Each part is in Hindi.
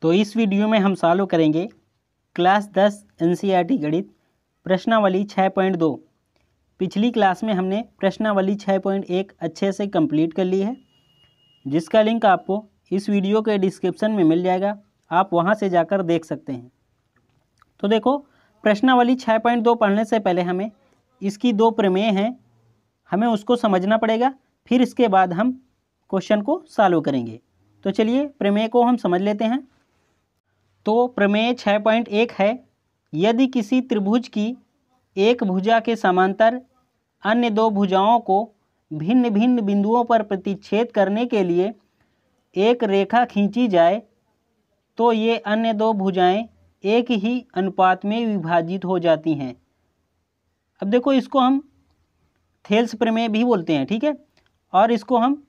तो इस वीडियो में हम सॉल्व करेंगे क्लास 10 एनसीईआरटी गणित प्रश्नावली 6.2। पिछली क्लास में हमने प्रश्नावली 6.1 अच्छे से कंप्लीट कर ली है, जिसका लिंक आपको इस वीडियो के डिस्क्रिप्शन में मिल जाएगा। आप वहां से जाकर देख सकते हैं। तो देखो, प्रश्नावली 6.2 पढ़ने से पहले हमें इसकी दो प्रमेय हैं, हमें उसको समझना पड़ेगा। फिर इसके बाद हम क्वेश्चन को सॉल्व करेंगे। तो चलिए प्रमेय को हम समझ लेते हैं। तो प्रमेय 6.1 है, यदि किसी त्रिभुज की एक भुजा के समांतर अन्य दो भुजाओं को भिन्न भिन्न बिंदुओं पर प्रतिच्छेद करने के लिए एक रेखा खींची जाए तो ये अन्य दो भुजाएं एक ही अनुपात में विभाजित हो जाती हैं। अब देखो, इसको हम थेल्स प्रमेय भी बोलते हैं, ठीक है, और इसको हम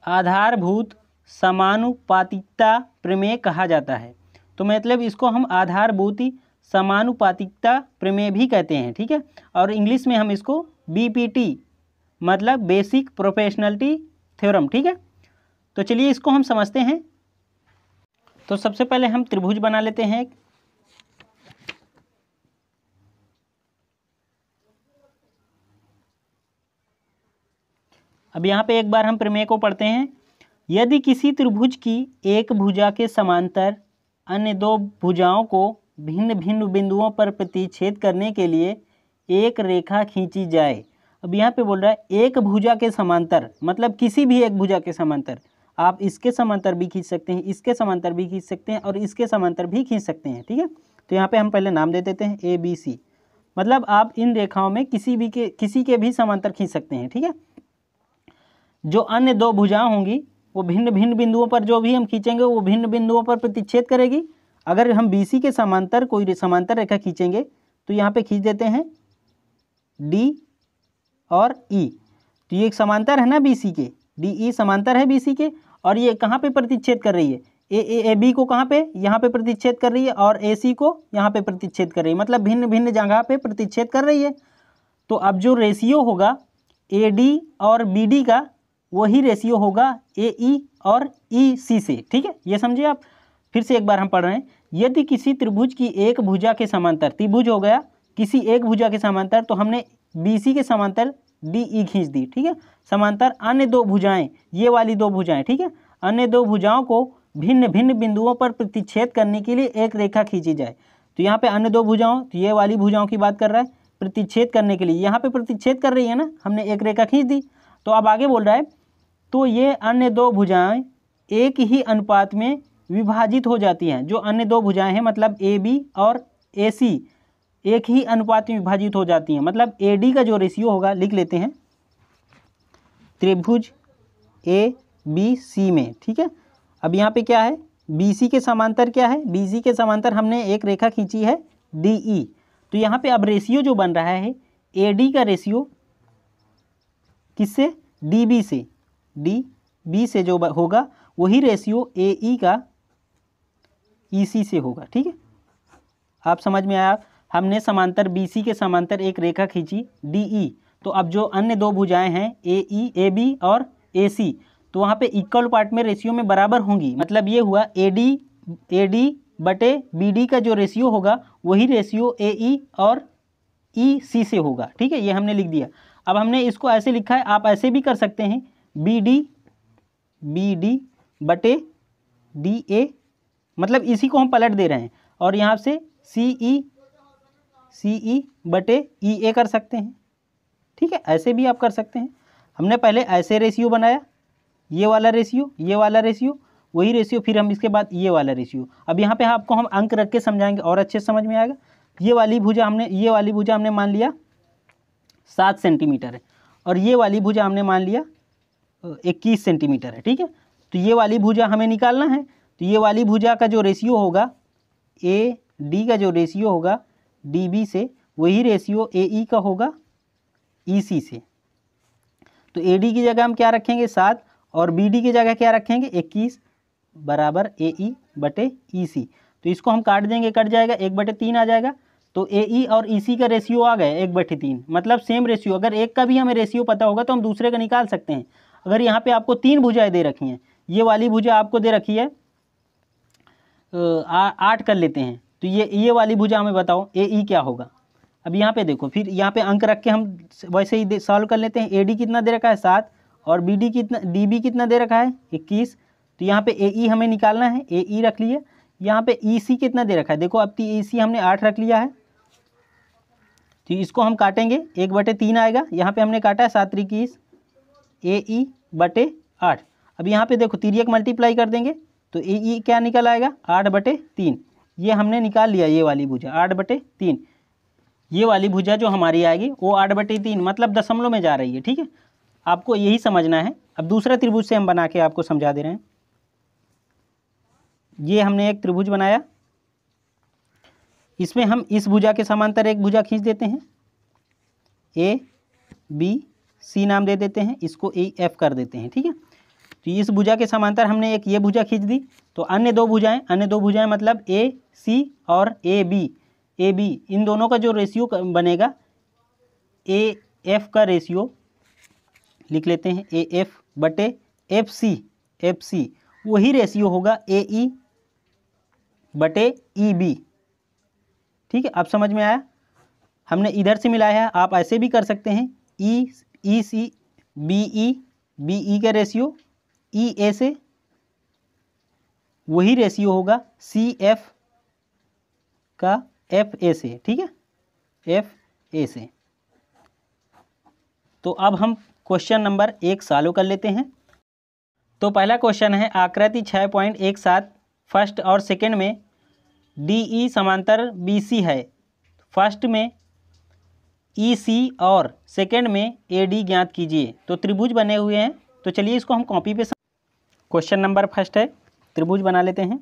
आधारभूत समानुपातिकता प्रमेय कहा जाता है। तो मतलब इसको हम आधारभूत समानुपातिकता प्रमेय भी कहते हैं, ठीक है, और इंग्लिश में हम इसको बीपीटी मतलब बेसिक प्रोपोर्शनलिटी थ्योरम, ठीक है। तो चलिए इसको हम समझते हैं। तो सबसे पहले हम त्रिभुज बना लेते हैं। अब यहाँ पे एक बार हम प्रमेय को पढ़ते हैं। यदि किसी त्रिभुज की एक भुजा के समांतर अन्य दो भुजाओं को भिन्न भिन्न बिंदुओं पर प्रतिच्छेद करने के लिए एक रेखा खींची जाए। अब यहाँ पे बोल रहा है एक भुजा के समांतर, मतलब किसी भी एक भुजा के समांतर। आप इसके समांतर भी खींच सकते हैं, इसके समांतर भी खींच सकते हैं और इसके समांतर भी खींच सकते हैं, ठीक है। तो यहाँ पे हम पहले नाम दे देते हैं ABC, मतलब आप इन रेखाओं में किसी के भी समांतर खींच सकते हैं, ठीक है। जो अन्य दो भुजाएं होंगी वो भिन्न भिन्न बिंदुओं पर, जो भी हम खींचेंगे वो भिन्न बिंदुओं पर प्रतिच्छेद करेगी। अगर हम BC के समांतर कोई समांतर रेखा खींचेंगे तो यहाँ पे खींच देते हैं D और E। तो ये एक समांतर है ना BC के, DE समांतर है BC के, और ये कहाँ पे प्रतिच्छेद कर रही है? AB को कहाँ पे? यहाँ पे प्रतिच्छेद कर रही है, और AC को यहाँ पे प्रतिच्छेद कर रही है, मतलब भिन्न भिन्न जगह पे प्रतिच्छेद कर रही है। तो अब जो रेशियो होगा AD और BD का, वही रेशियो होगा AE और EC से, ठीक है, ये समझिए आप। फिर से एक बार हम पढ़ रहे हैं। यदि किसी त्रिभुज की एक भुजा के समांतर, त्रिभुज हो गया किसी एक भुजा के समांतर, तो हमने BC के समांतर DE खींच दी, ठीक है। समांतर अन्य दो भुजाएं, ये वाली दो भुजाएं, ठीक है, अन्य दो भुजाओं को भिन्न भिन्न बिंदुओं पर प्रतिच्छेद करने के लिए एक रेखा खींची जाए। तो यहाँ पे अन्य दो भुजाओं, तो ये वाली भुजाओं की बात कर रहा है, प्रतिच्छेद करने के लिए यहाँ पे प्रतिच्छेद कर रही है ना, हमने एक रेखा खींच दी। तो अब आगे बोल रहा है, तो ये अन्य दो भुजाएं एक ही अनुपात में विभाजित हो जाती हैं। जो अन्य दो भुजाएं हैं मतलब AB और AC एक ही अनुपात में विभाजित हो जाती हैं। मतलब AD का जो रेशियो होगा, लिख लेते हैं, त्रिभुज ABC में, ठीक है। अब यहाँ पे क्या है, BC के समांतर क्या है? BC के समांतर हमने एक रेखा खींची है DE। तो यहाँ पे अब रेशियो जो बन रहा है AD का रेशियो किससे? DB से, DB से जो होगा वही रेशियो AE का EC से होगा, ठीक है। आप समझ में आया? हमने समांतर BC के समांतर एक रेखा खींची DE। तो अब जो अन्य दो भुजाएं हैं AE, AB और AC, तो वहाँ पे इक्वल पार्ट में रेशियो में बराबर होंगी। मतलब ये हुआ AD बटे BD का जो रेशियो होगा वही रेशियो AE और EC से होगा, ठीक है, ये हमने लिख दिया। अब हमने इसको ऐसे लिखा है, आप ऐसे भी कर सकते हैं, BD बटे DA, मतलब इसी को हम पलट दे रहे हैं, और यहाँ से CE बटे EA कर सकते हैं, ठीक है, ऐसे भी आप कर सकते हैं। हमने पहले ऐसे रेशियो बनाया, ये वाला रेशियो, ये वाला रेशियो, वही रेशियो, फिर हम इसके बाद ये वाला रेशियो। अब यहाँ पे आपको हम अंक रख के समझाएंगे और अच्छे समझ में आएगा। ये वाली भुजा हमने मान लिया 7 सेंटीमीटर है, और ये वाली भुजा हमने मान लिया 21 सेंटीमीटर है, ठीक है। तो ये वाली भुजा हमें निकालना है। तो ये वाली भुजा का जो रेशियो होगा, AD का जो रेशियो होगा DB से, वही रेशियो AE का होगा EC से। तो AD की जगह हम क्या रखेंगे? 7, और BD की जगह क्या रखेंगे? 21 बराबर AE बटे EC। तो इसको हम काट देंगे, कट जाएगा, 1/3 आ जाएगा। तो AE और EC का रेशियो आ गए 1/3, मतलब सेम रेशियो। अगर एक का भी हमें रेशियो पता होगा तो हम दूसरे का निकाल सकते हैं। अगर यहाँ पे आपको 3 भुजाएं दे रखी हैं, ये वाली भुजा आपको दे रखी है 8 कर लेते हैं, तो ये वाली भुजा हमें बताओ ए ई क्या होगा। अब यहाँ पे देखो, फिर यहाँ पे अंक रख के हम वैसे ही सॉल्व कर लेते हैं। ए डी कितना दे रखा है 7 और बी डी कितना, डी बी कितना दे रखा है 21। तो यहाँ पे ए ई हमें निकालना है, ए ई रख लिए। यहाँ पे ई सी कितना दे रखा है, देखो अब ई सी हमने 8 रख लिया है, तो इसको हम काटेंगे 1/3 आएगा। यहाँ पे हमने काटा है 7 × 21 ए ई बटे 8। अब यहाँ पे देखो तिर्यक मल्टीप्लाई कर देंगे तो ए ई क्या निकल आएगा 8/3। ये हमने निकाल लिया, ये वाली भुजा 8/3। ये वाली भुजा जो हमारी आएगी वो 8/3 मतलब दशमलव में जा रही है, ठीक है। आपको यही समझना है। अब दूसरा त्रिभुज से हम बना के आपको समझा दे रहे हैं। ये हमने एक त्रिभुज बनाया, इसमें हम इस भुजा के समांतर एक भुजा खींच देते हैं, ए बी सी नाम दे देते हैं, इसको ए एफ कर देते हैं, ठीक है। तो इस भुजा के समांतर हमने एक ये भुजा खींच दी, तो अन्य दो भुजाएं मतलब ए सी और ए बी इन दोनों का जो रेशियो बनेगा ए एफ का रेशियो लिख लेते हैं, ए एफ बटे एफ सी वही रेशियो होगा ए ई बटे ई बी, ठीक है। अब समझ में आया, हमने इधर से मिलाया है, आप ऐसे भी कर सकते हैं, ई सी बी ई का रेशियो ई ए से वही रेशियो होगा सी एफ का एफ ए से, ठीक है, एफ ए से। तो अब हम क्वेश्चन नंबर 1 सॉल्व कर लेते हैं। तो पहला क्वेश्चन है आकृति 6.17 फर्स्ट और सेकंड में डी ई समांतर बी सी है, फर्स्ट में ई सी और सेकंड में ए डी ज्ञात कीजिए। तो त्रिभुज बने हुए हैं, तो चलिए इसको हम कॉपी पे क्वेश्चन नंबर फर्स्ट है, त्रिभुज बना लेते हैं।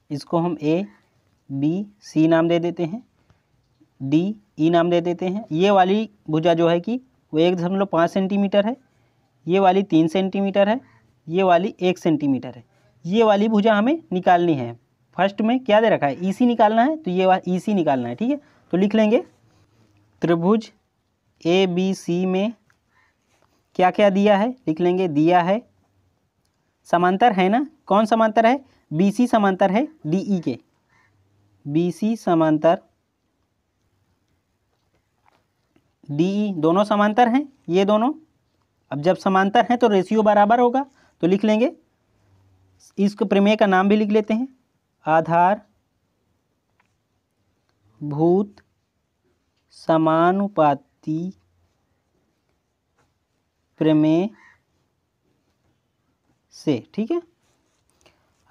इसको हम ए बी सी नाम दे देते हैं, डी ई नाम दे देते हैं। ये वाली भुजा जो है कि वो 1.5 सेंटीमीटर है, ये वाली 3 सेंटीमीटर है, ये वाली 1 सेंटीमीटर है। ये वाली भुजा हमें निकालनी है। फर्स्ट में क्या दे रखा है, ई सी निकालना है, तो ये वाला ई सी निकालना है, ठीक है। तो लिख लेंगे त्रिभुज ए बी सी में क्या क्या दिया है, लिख लेंगे, दिया है समांतर है ना, कौन समांतर है, बी सी समांतर है डी ई के, बी सी समांतर डी ई दोनों समांतर हैं, ये दोनों। अब जब समांतर हैं तो रेशियो बराबर होगा, तो लिख लेंगे, इसको प्रमेय का नाम भी लिख लेते हैं, आधार भूत समानुपाती प्रमेय से, ठीक है।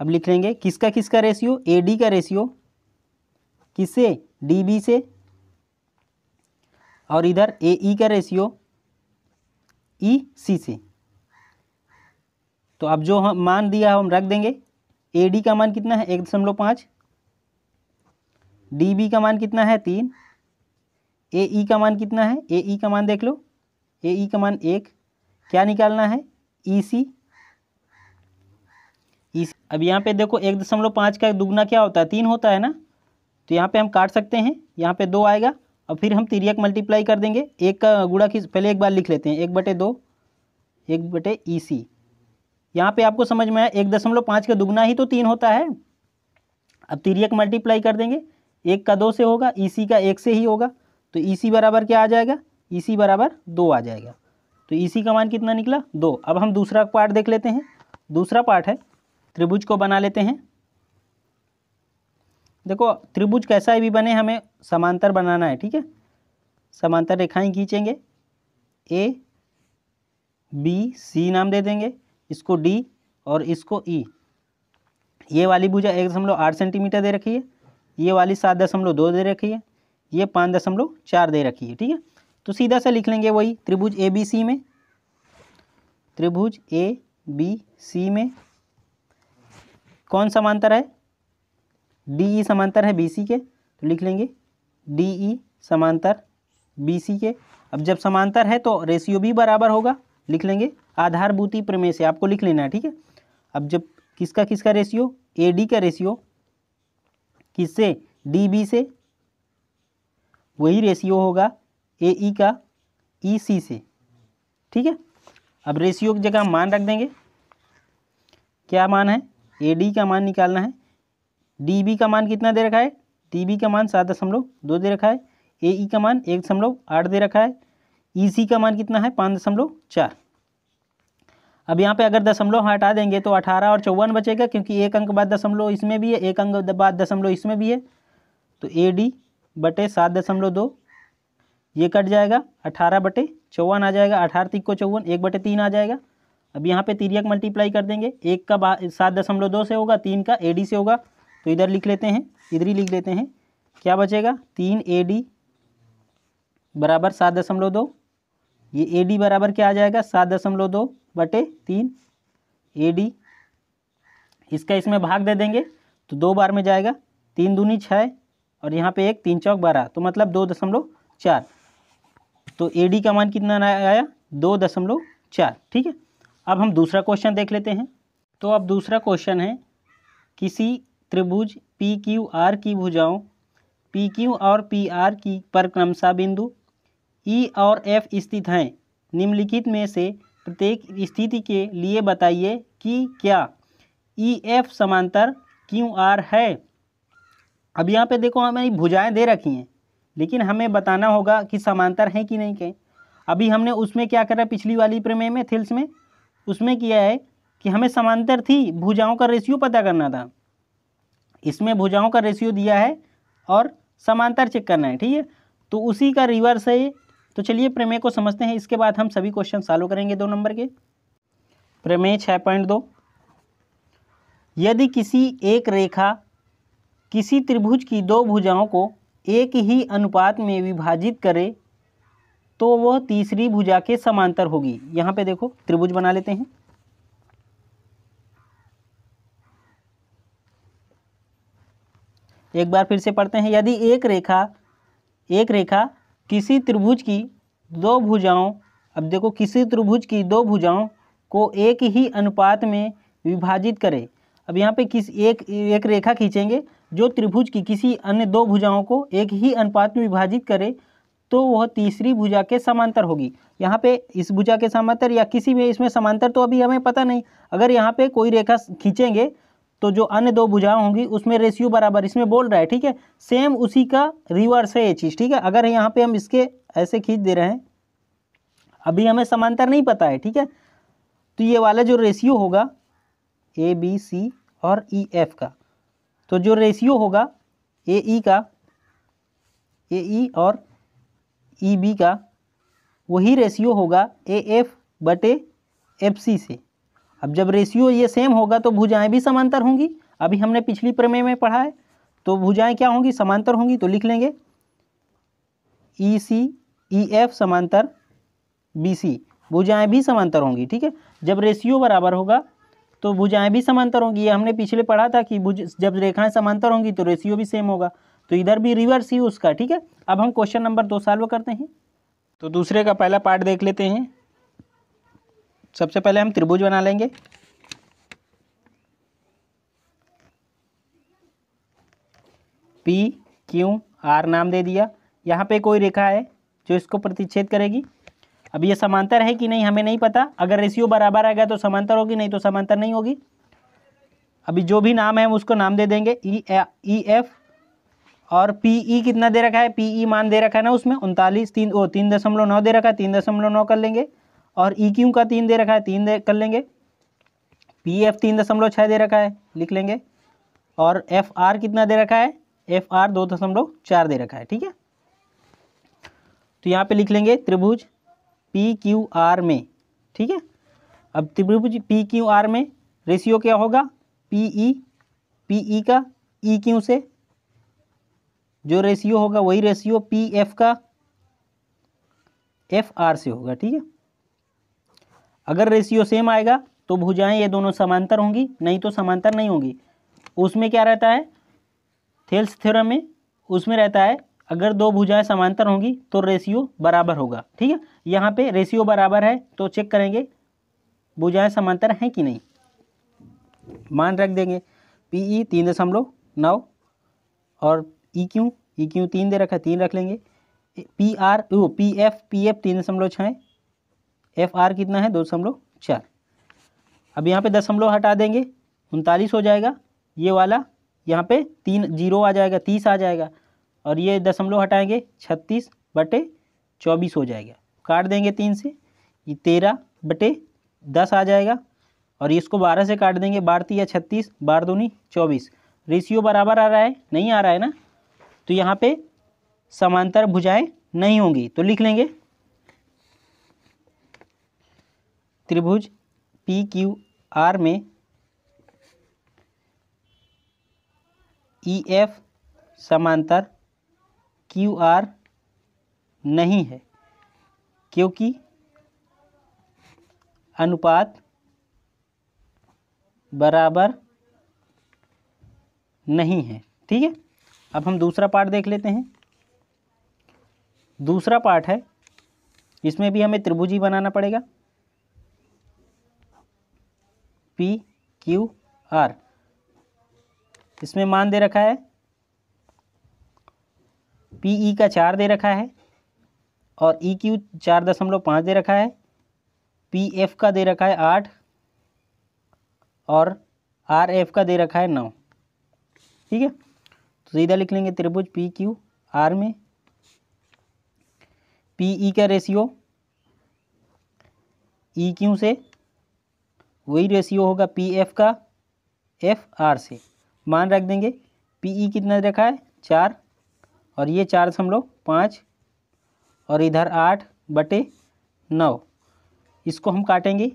अब लिख लेंगे किसका किसका रेशियो, ए डी का रेशियो किससे, डी बी से, और इधर ए ई का रेशियो ई सी से। तो अब जो हम मान दिया हम रख देंगे, ए डी का मान कितना है 1.5, डी बी का मान कितना है 3, ए ई का मान कितना है, ए ई का मान देख लो, ए ई का मान 1, क्या निकालना है ई सी। अब यहाँ पे देखो 1.5 का दुगना क्या होता है 3 होता है ना, तो यहाँ पे हम काट सकते हैं, यहाँ पे 2 आएगा, और फिर हम तिर्यक मल्टीप्लाई कर देंगे, 1 का गुणा की पहले एक बार लिख लेते हैं, 1/2 1 ई सी। यहाँ पे आपको समझ में आया 1.5 का दुगना ही तो 3 होता है। अब तिर्यक मल्टीप्लाई कर देंगे, 1 का 2 से होगा, ई सी का 1 से ही होगा, तो ई सी बराबर क्या आ जाएगा, ई सी बराबर 2 आ जाएगा। तो ई सी का मान कितना निकला 2। अब हम दूसरा पार्ट देख लेते हैं। दूसरा पार्ट है त्रिभुज को बना लेते हैं। देखो त्रिभुज कैसा भी बने हमें समांतर बनाना है, ठीक है। समांतर रेखाएं खींचेंगे, ए बी सी नाम दे देंगे, इसको डी और इसको ई। ये वाली भुजा 1.8 सेंटीमीटर दे रखी है, ये वाली 7.2 दे रखी है, ये 5.4 दे रखी है, ठीक है। तो सीधा सा लिख लेंगे वही त्रिभुज ए बी सी में, त्रिभुज ए बी सी में कौन समांतर है, डी ई समांतर है बी सी के, तो लिख लेंगे डी ई समांतर बी सी के। अब जब समांतर है तो रेशियो भी बराबर होगा, लिख लेंगे आधारभूति प्रमेय से, आपको लिख लेना है, ठीक है। अब जब किसका किसका रेशियो, ए डी का रेशियो किससे, डी बी से, वही रेशियो होगा ए ई का ई सी से, ठीक है। अब रेशियो की जगह हम मान रख देंगे। क्या मान है? AD का मान निकालना है। DB का मान कितना दे रखा है? DB का मान 7.2 दे रखा है। AE का मान 1.8 दे रखा है। EC का मान कितना है? 5.4। अब यहाँ पे अगर दशमलव हटा देंगे तो 18 और 54 बचेगा, क्योंकि एक अंक बाद दशमलव इसमें भी है, एक अंक बाद दशमलव इसमें भी है। तो AD बटे 7.2 ये कट जाएगा, 18/54 आ जाएगा। 18 3 को 54, 1/3 आ जाएगा। अब यहाँ पे तिर्यक मल्टीप्लाई कर देंगे। एक का 7.2 से होगा, 3 का AD से होगा, तो इधर लिख लेते हैं, इधर ही लिख लेते हैं। क्या बचेगा? 3 AD बराबर 7.2। ये AD बराबर क्या आ जाएगा? 7.2/3 AD। इसका इसमें भाग दे देंगे तो 2 बार में जाएगा। 3 दूनी 6 और यहाँ पे 1, 3 चौक 12, तो मतलब 2.4। तो AD का मान कितना आया? 2.4। ठीक है। अब हम दूसरा क्वेश्चन देख लेते हैं। तो अब दूसरा क्वेश्चन है, किसी त्रिभुज PQR की भुजाओं PQ और PR की पर क्रमशः बिंदु E और F स्थित हैं। निम्नलिखित में से प्रत्येक स्थिति के लिए बताइए कि क्या EF समांतर QR है। अब यहाँ पे देखो हमें भुजाएं दे रखी हैं, लेकिन हमें बताना होगा कि समांतर हैं कि नहीं के। अभी हमने उसमें क्या करा, पिछली वाली प्रमेय में थेल्स में उसमें किया है कि हमें समांतर थी, भुजाओं का रेशियो पता करना था। इसमें भुजाओं का रेशियो दिया है और समांतर चेक करना है। ठीक है, तो उसी का रिवर्स है ये। तो चलिए प्रमेय को समझते हैं, इसके बाद हम सभी क्वेश्चन सॉल्व करेंगे 2 नंबर के। प्रमेय 6.2, यदि किसी एक रेखा किसी त्रिभुज की 2 भुजाओं को एक ही अनुपात में विभाजित करे तो वह तीसरी भुजा के समांतर होगी। यहाँ पे देखो त्रिभुज बना लेते हैं। एक बार फिर से पढ़ते हैं। यदि एक रेखा किसी त्रिभुज की 2 भुजाओं, अब देखो किसी त्रिभुज की 2 भुजाओं को एक ही अनुपात में विभाजित करे। अब यहाँ पे एक रेखा खींचेंगे जो त्रिभुज की किसी अन्य 2 भुजाओं को एक ही अनुपात में विभाजित करे तो वह तीसरी भुजा के समांतर होगी। यहाँ पे इस भुजा के समांतर या किसी में इसमें समांतर तो अभी हमें पता नहीं। अगर यहाँ पे कोई रेखा खींचेंगे तो जो अन्य 2 भुजाएं होंगी उसमें रेशियो बराबर इसमें बोल रहा है। ठीक है, सेम उसी का रिवर्स है ये चीज़। ठीक है, अगर यहाँ पे हम इसके ऐसे खींच दे रहे हैं, अभी हमें समांतर नहीं पता है। ठीक है, तो ये वाला जो रेशियो होगा ABC और EF का, तो जो रेशियो होगा AE और EB का, वही रेशियो होगा AF/FC से। अब जब रेशियो ये सेम होगा तो भुजाएं भी समांतर होंगी। अभी हमने पिछली प्रमेय में पढ़ा है, तो भुजाएं क्या होंगी? समांतर होंगी। तो लिख लेंगे EF समांतर BC, भुजाएं भी समांतर होंगी। ठीक है, जब रेशियो बराबर होगा तो भुजाएं भी समांतर होंगी। ये हमने पिछले पढ़ा था कि जब रेखाएं समांतर होंगी तो रेशियो भी सेम होगा। तो इधर भी रिवर्स ही उसका। ठीक है, अब हम क्वेश्चन नंबर 2 सॉल्व करते हैं। तो दूसरे का पहला पार्ट देख लेते हैं। सबसे पहले हम त्रिभुज बना लेंगे। PQR नाम दे दिया। यहाँ पे कोई रेखा है जो इसको प्रतिच्छेद करेगी। अब ये समांतर है कि नहीं हमें नहीं पता। अगर रेशियो बराबर आएगा तो समांतर होगी, नहीं तो समांतर नहीं होगी। अभी जो भी नाम है हम उसको नाम दे देंगे EF। और PE कितना दे रखा है? PE मान दे रखा है ना उसमें 3.9 दे रखा है, 3.9 कर लेंगे। और EQ का 3 दे रखा है, 3 कर लेंगे। PF 3.6 दे रखा है, लिख लेंगे। और FR कितना दे रखा है? FR 2.4 दे रखा है। ठीक है, तो यहाँ पे लिख लेंगे त्रिभुज PQR में। ठीक है, अब त्रिभुज PQR में रेशियो क्या होगा? PE का EQ से जो रेशियो होगा वही रेशियो PF का FR से होगा। ठीक है, अगर रेशियो सेम आएगा तो भुजाएं ये दोनों समांतर होंगी, नहीं तो समांतर नहीं होंगी। उसमें क्या रहता है थेल्स थ्योरम में? उसमें रहता है अगर 2 भुजाएं समांतर होंगी तो रेशियो बराबर होगा। ठीक है, यहाँ पे रेशियो बराबर है तो चेक करेंगे भुजाएं समांतर हैं कि नहीं। मान रख देंगे PE 3.9 और EQ 3 दे रखा है, 3 रख लेंगे। PF 3.6 एफ आर कितना है 2.4। अब यहाँ पे दशमलव हटा देंगे 39 हो जाएगा, ये वाला यहाँ पे 3 जीरो आ जाएगा 30 आ जाएगा, और ये दशमलव हटाएंगे 36/24 हो जाएगा। काट देंगे 3 से, ये 13/10 आ जाएगा, और इसको 12 से काट देंगे, 12 या 36, 12 दूनी 24। रेशियो बराबर आ रहा है, नहीं आ रहा है ना, तो यहाँ पे समांतर भुजाएं नहीं होंगी, तो लिख लेंगे त्रिभुज पी क्यू आर में ई एफ समांतर क्यू आर नहीं है, क्योंकि अनुपात बराबर नहीं है। ठीक है, अब हम दूसरा पार्ट देख लेते हैं। दूसरा पार्ट है, इसमें भी हमें त्रिभुज ही बनाना पड़ेगा। पी क्यू आर, इसमें मान दे रखा है पी ई का 4 दे रखा है, और ई क्यू 4.5 दे रखा है, पी एफ का दे रखा है 8, और आर एफ का दे रखा है 9। ठीक है, तो सीधा लिख लेंगे त्रिभुज पी क्यू आर में पी ई का रेशियो ई क्यू से वही रेशियो होगा पी एफ का एफ आर से। मान रख देंगे, पी ई कितना दे रखा है 4, और ये 4.5, और इधर 8/9। इसको हम काटेंगे,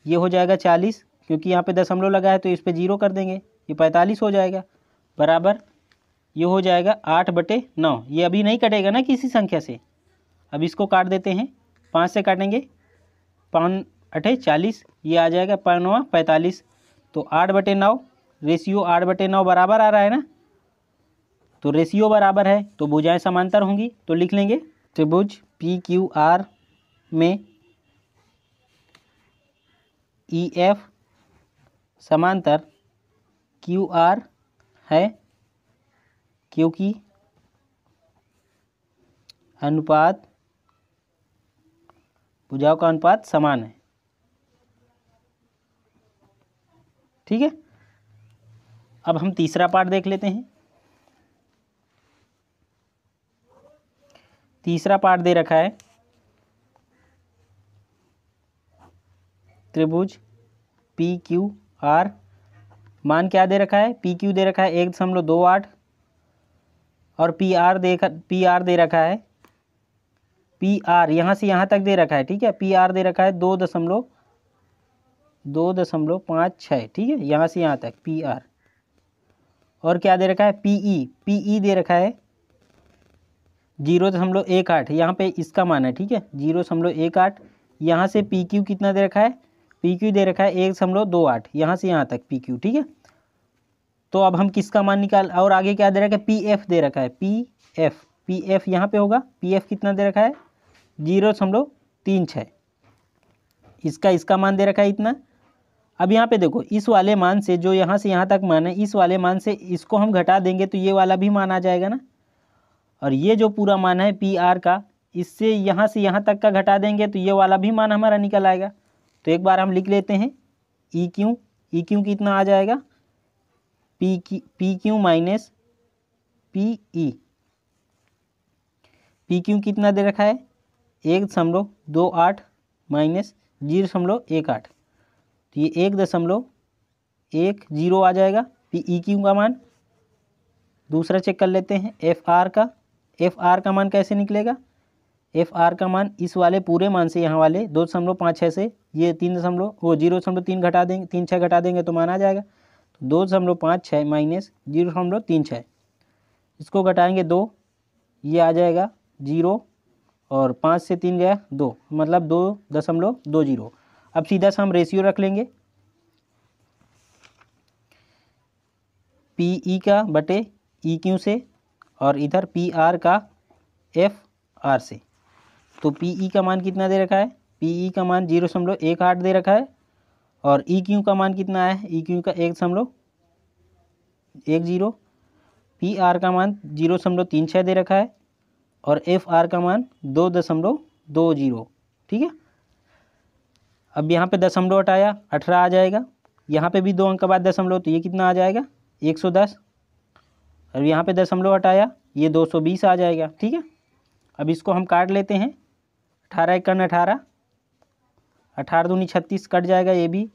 ये हो जाएगा 40, क्योंकि यहाँ पे दशमलव लगा है तो इस पे 0 कर देंगे, ये 45 हो जाएगा, बराबर ये हो जाएगा 8/9। ये अभी नहीं कटेगा ना किसी संख्या से, अब इसको काट देते हैं, 5 से काटेंगे, 5 8 40, ये आ जाएगा 5 45, तो 8/9, रेशियो 8/9 बराबर आ रहा है ना, तो रेशियो बराबर है तो भुजाएं समांतर होंगी, तो लिख लेंगे त्रिभुज पी क्यू आर में ई एफ समांतर क्यू आर है, क्योंकि अनुपात भुजाओं का अनुपात समान है। ठीक है, अब हम तीसरा पार्ट देख लेते हैं। तीसरा पार्ट दे रखा है त्रिभुज पी क्यू आर, मान क्या दे रखा है, पी क्यू दे रखा है 1.28, और पी आर दे रखा है, पी आर यहाँ से यहाँ तक दे रखा है। ठीक है, पी आर दे रखा है 2.56, ठीक है, यहाँ से यहाँ तक पी आर। और क्या दे रखा है, पी ई दे रखा है 0.18, यहाँ पे इसका मान है। ठीक है, 0.18, यहाँ से पी क्यू कितना दे रखा है, पी क्यू दे रखा है 1.28, यहाँ से यहाँ तक पी क्यू। ठीक है, तो अब हम किसका मान निकाल, और आगे क्या दे रखा है, पी एफ दे रखा है, पी एफ यहाँ पे होगा, पी एफ कितना दे रखा है 0.36, इसका मान दे रखा है इतना। अब यहाँ पे देखो, इस वाले मान से जो यहाँ से यहाँ तक मान है, इस वाले मान से इसको हम घटा देंगे तो ये वाला भी मान आ जाएगा ना, और ये जो पूरा मान है पी आर का, इससे यहाँ से यहाँ तक का घटा देंगे तो ये वाला भी मान हमारा निकल आएगा। तो एक बार हम लिख लेते हैं ई क्यू कितना आ जाएगा, P Q minus P E. P Q कितना दे रखा है 1.28 माइनस 0.18, तो ये 1.10 आ जाएगा पी ई क्यू का मान। दूसरा चेक कर लेते हैं एफ आर का मान कैसे निकलेगा, एफ आर का मान इस वाले पूरे मान से यहाँ वाले 2.56 से ये 0.3 घटा देंगे, 3.6 घटा देंगे तो मान आ जाएगा। तो 2.56 माइनस 0.36, इसको घटाएंगे 2, ये आ जाएगा 0, और 5 से 3 गया 2, मतलब 2.20। अब सीधा सा हम रेशियो रख लेंगे पी ई का बटे ई क्यू से, और इधर पी आर का एफ आर से। तो पी ई का मान कितना दे रखा है, पी ई का मान 0.18 दे रखा है, और ई क्यू का मान कितना है, ई क्यू का 1.10, पी आर का मान 0.36 दे रखा है, और एफ आर का मान 2.20। ठीक है, अब यहाँ पे दशमलव हटाया 18 आ जाएगा, यहाँ पे भी 2 अंक के बाद दशमलव, तो ये कितना आ जाएगा 110, और यहाँ पे दशमलव हटाया ये 220 आ जाएगा। ठीक है, अब इसको हम काट लेते हैं, 18 एकन 18, 18 दूनी 36 कट जाएगा ये भी,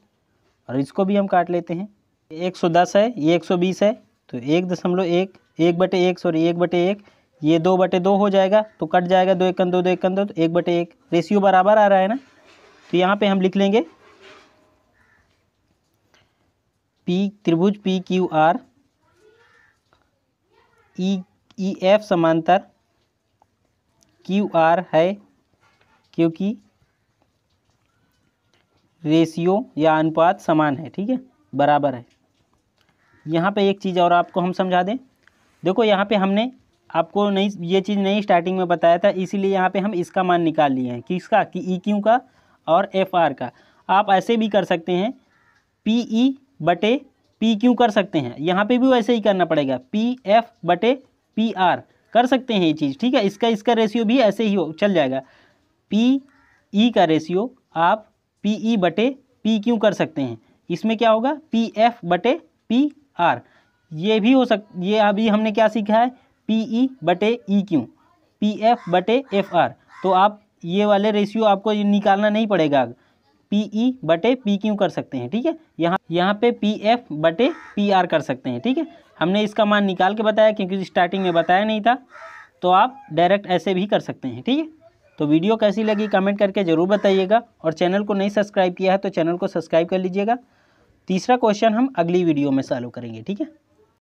और इसको भी हम काट लेते हैं। 110 है, ये 120 है, तो 1.1 1/1 सॉरी 1/1, ये 2/2 हो जाएगा, तो कट जाएगा 2 एकन 2 2 एकन 2, तो 1/1, रेशियो बराबर आ रहा है ना। तो यहाँ पे हम लिख लेंगे त्रिभुज PQR EF समांतर QR है, क्योंकि रेशियो या अनुपात समान है। ठीक है, बराबर है। यहाँ पे एक चीज़ और आपको हम समझा दें, देखो यहाँ पे हमने आपको नहीं ये चीज़ नहीं स्टार्टिंग में बताया था, इसीलिए यहाँ पे हम इसका मान निकाल लिए हैं, किसका, कि EQ का और FR का। आप ऐसे भी कर सकते हैं, PE/PQ कर सकते हैं, यहाँ पे भी वैसे ही करना पड़ेगा, PF/PR कर सकते हैं ये चीज़। ठीक है, इसका रेशियो भी ऐसे ही चल जाएगा, PE का रेशियो आप PE/PQ कर सकते हैं। इसमें क्या होगा, PF/PR, ये भी हो ये अभी हमने क्या सीखा है, PE/EQ, PF/FR, तो आप ये वाले रेशियो आपको निकालना नहीं पड़ेगा, PE/PQ कर सकते हैं। ठीक है, यहाँ पे PF/PR कर सकते हैं। ठीक है, हमने इसका मान निकाल के बताया, क्योंकि स्टार्टिंग में बताया नहीं था, तो आप डायरेक्ट ऐसे भी कर सकते हैं। ठीक है, तो वीडियो कैसी लगी कमेंट करके ज़रूर बताइएगा, और चैनल को नहीं सब्सक्राइब किया है तो चैनल को सब्सक्राइब कर लीजिएगा। तीसरा क्वेश्चन हम अगली वीडियो में सॉल्व करेंगे। ठीक है।